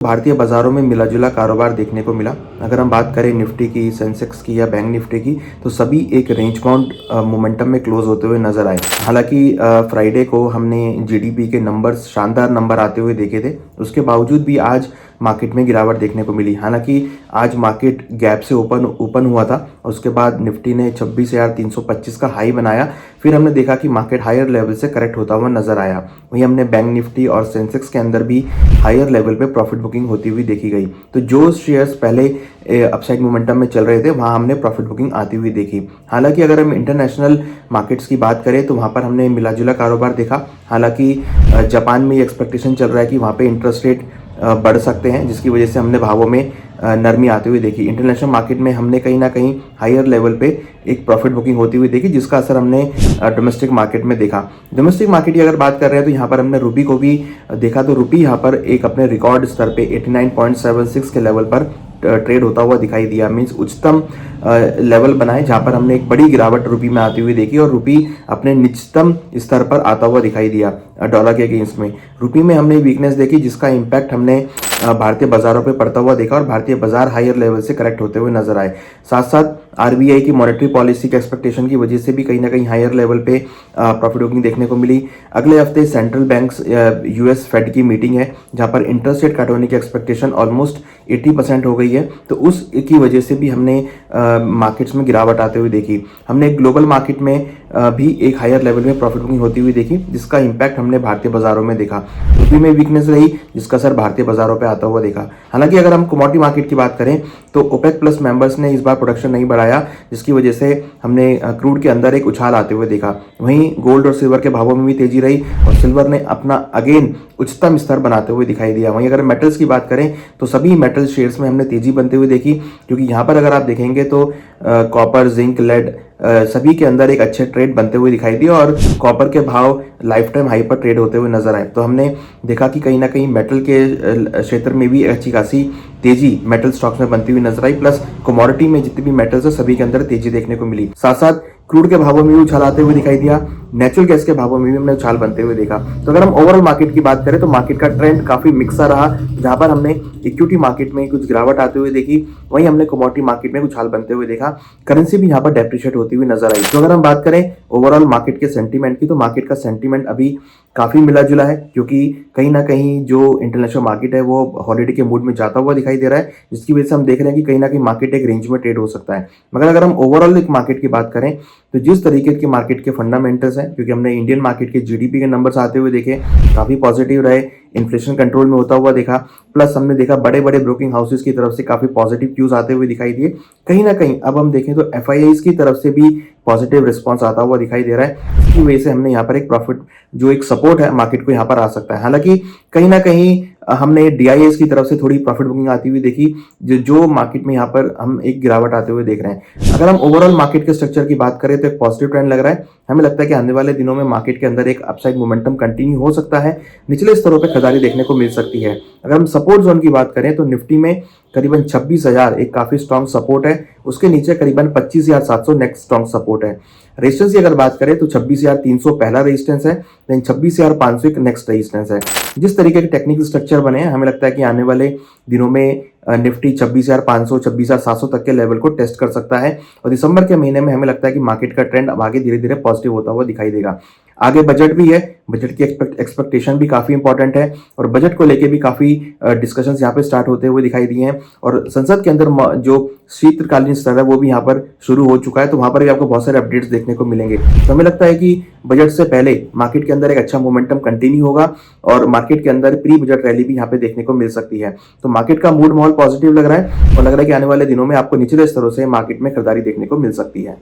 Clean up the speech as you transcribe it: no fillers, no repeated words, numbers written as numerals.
भारतीय बाजारों में मिला-जुला कारोबार देखने को मिला। अगर हम बात करें निफ्टी की, सेंसेक्स की या बैंक निफ्टी की, तो सभी एक रेंज बाउंड मोमेंटम में क्लोज होते हुए नजर आए। हालांकि फ्राइडे को हमने जीडीपी के नंबर्स, शानदार नंबर आते हुए देखे थे। उसके बावजूद भी आज मार्केट में गिरावट देखने को मिली। हालांकि आज मार्केट गैप से ओपन हुआ था। उसके बाद निफ्टी ने 26,325 का हाई बनाया। फिर हमने देखा कि मार्केट हायर लेवल से करेक्ट होता हुआ नजर आया। वहीं हमने बैंक निफ्टी और सेंसेक्स के अंदर भी हायर लेवल पे प्रॉफिट बुकिंग होती हुई देखी गई। तो जो शेयर्स पहले अपसाइड मोमेंटम में चल रहे थे, वहां हमने प्रॉफिट बुकिंग आती हुई देखी। हालांकि अगर हम इंटरनेशनल मार्केट्स की बात करें तो वहां पर हमने मिला जुला कारोबार देखा। हालांकि जापान में ये एक्सपेक्टेशन चल रहा है कि वहां पे इंटरेस्ट रेट बढ़ सकते हैं, जिसकी वजह से हमने भावों में नरमी आती हुई देखी। इंटरनेशनल मार्केट में हमने कहीं ना कहीं हायर लेवल पे एक प्रॉफिट बुकिंग होती हुई देखी, जिसका असर हमने डोमेस्टिक मार्केट में देखा। डोमेस्टिक मार्केट की अगर बात कर रहे हैं तो यहाँ पर हमने रूपी को भी देखा। तो रूपी यहाँ पर एक अपने रिकॉर्ड स्तर पे 89.76 के लेवल पर ट्रेड होता हुआ दिखाई दिया। मींस उच्चतम लेवल बनाए, जहां पर हमने एक बड़ी गिरावट रूपी में आती हुई देखी और रूपी अपने निचतम स्तर पर आता हुआ दिखाई दिया डॉलर के अगेंस्ट में। रूपी में हमने वीकनेस देखी, जिसका इम्पैक्ट हमने भारतीय बाजारों पे पड़ता हुआ देखा और भारतीय बाजार हायर लेवल से करेक्ट होते हुए नजर आए। साथ साथ आरबीआई की मॉनेटरी पॉलिसी के एक्सपेक्टेशन की वजह से भी कहीं ना कहीं हायर लेवल पे प्रॉफिट बुकिंग देखने को मिली। अगले हफ्ते सेंट्रल बैंक्स यूएस फेड की मीटिंग है, जहां पर इंटरेस्ट रेट कट होने की एक्सपेक्टेशन ऑलमोस्ट 80% हो गई है। तो उस की वजह से भी हमने मार्केट्स में गिरावट आते हुए देखी। हमने ग्लोबल मार्केट में भी एक हायर लेवल में प्रॉफिट बुकिंग होती हुई देखी, जिसका इम्पैक्ट हमने भारतीय बाजारों में देखा। रूपी में वीकनेस रही, जिसका असर भारतीय बाजारों पे आता हुआ देखा। हालांकि अगर हम कमोडिटी मार्केट की बात करें तो ओपेक प्लस मेंबर्स ने इस बार प्रोडक्शन नहीं बढ़ाया, जिसकी वजह से हमने क्रूड के अंदर एक उछाल आते हुए देखा। वहीं गोल्ड और सिल्वर के भावों में भी तेजी रही और सिल्वर ने अपना अगेन उच्चतम स्तर बनाते हुए दिखाई दिया। वहीं अगर मेटल्स की बात करें तो सभी मेटल शेयर्स में हमने तेजी बनते हुए देखी, क्योंकि यहाँ पर अगर आप देखेंगे तो कॉपर, जिंक, लेड सभी के अंदर एक अच्छे ट्रेड बनते हुए दिखाई दिए और कॉपर के भाव लाइफ टाइम हाई पर ट्रेड होते हुए नजर आए। तो हमने देखा कि कहीं ना कहीं मेटल के क्षेत्र में भी अच्छी खासी तेजी मेटल स्टॉक्स में बनती हुई नजर आई। प्लस कमोडिटी में जितने भी मेटल्स है सभी के अंदर तेजी देखने को मिली। साथ साथ क्रूड के भावों में भी उछाल आते हुए दिखाई दिया। नेचुरल गैस के भावों में भी हमने उछाल बनते हुए देखा। तो अगर हम ओवरऑल मार्केट की बात करें तो मार्केट का ट्रेंड काफी मिक्सा रहा, जहां पर हमने इक्विटी मार्केट में कुछ गिरावट आते हुए देखी, वहीं हमने कमोडिटी मार्केट में उछाल बनते हुए देखा। करेंसी भी यहाँ पर डेप्रिशिएट होती हुई नजर आई। तो अगर हम बात करें ओवरऑल मार्केट के सेंटीमेंट की, तो मार्केट का सेंटीमेंट अभी काफी मिला जुला है, क्योंकि कहीं ना कहीं जो इंटरनेशनल मार्केट है वो हॉलीडे के मूड में जाता हुआ दिखाई दे रहा है, जिसकी वजह से हम देख रहे हैं कि कहीं ना कहीं मार्केट एक रेंज में ट्रेड हो सकता है। मगर अगर हम ओवरऑल एक मार्केट की बात करें तो जिस तरीके के मार्केट के फंडामेंटल्स हैं, क्योंकि हमने इंडियन मार्केट के जीडीपी के नंबर्स आते हुए देखे, काफी पॉजिटिव रहे, इन्फ्लेशन कंट्रोल में होता हुआ देखा। प्लस हमने देखा बड़े बड़े ब्रोकिंग हाउसेस की तरफ से काफी पॉजिटिव क्यूज आते हुए दिखाई दिए। कहीं ना कहीं अब हम देखें तो एफआईआईज की तरफ से भी पॉजिटिव रिस्पॉन्स आता हुआ दिखाई दे रहा है। इसकी वजह से हमने यहाँ पर एक प्रॉफिट, जो एक सपोर्ट है मार्केट को यहाँ पर आ सकता है। हालांकि कहीं ना कहीं हमने डीआईएस की तरफ से थोड़ी प्रॉफिट बुकिंग आती हुई देखी, जो मार्केट में यहाँ पर हम एक गिरावट आते हुए देख रहे हैं। अगर हम ओवरऑल मार्केट के स्ट्रक्चर की बात करें तो एक पॉजिटिव ट्रेंड लग रहा है। हमें लगता है कि आने वाले दिनों में मार्केट के अंदर एक अपसाइड मोमेंटम कंटिन्यू हो सकता है, निचले स्तरों पर खरीदारी देखने को मिल सकती है। अगर हम सपोर्ट जोन की बात करें तो निफ्टी में करीबन 26,000 एक काफी स्ट्रॉन्ग सपोर्ट है, उसके नीचे करीबन 25,700 नेक्स्ट स्ट्रॉन्ग सपोर्ट है। रेजिस्टेंस की अगर बात करें तो 26,300 पहला रेजिस्टेंस है, देन 26,500 एक नेक्स्ट रेजिस्टेंस है। जिस तरीके के टेक्निकल स्ट्रक्चर बने हैं, हमें लगता है कि आने वाले दिनों में निफ्टी 26,500 26,700 तक के लेवल को टेस्ट कर सकता है और दिसंबर के महीने में हमें लगता है कि मार्केट का ट्रेंड अब आगे धीरे धीरे पॉजिटिव होता हुआ दिखाई देगा। आगे बजट भी है, बजट की एक्सपेक्टेशन भी काफी इंपॉर्टेंट है और बजट को लेके भी काफी डिस्कशंस यहाँ पे स्टार्ट होते हुए दिखाई दिए हैं और संसद के अंदर जो शीतकालीन सत्र है वो भी यहाँ पर शुरू हो चुका है। तो वहां पर भी आपको बहुत सारे अपडेट्स देखने को मिलेंगे। तो हमें लगता है कि बजट से पहले मार्केट के अंदर एक अच्छा मोमेंटम कंटिन्यू होगा और मार्केट के अंदर प्री बजट रैली भी यहाँ पे देखने को मिल सकती है। तो मार्केट का मूड माहौल पॉजिटिव लग रहा है और लग रहा है कि आने वाले दिनों में आपको निचले स्तरों से मार्केट में खरीदारी देखने को मिल सकती है।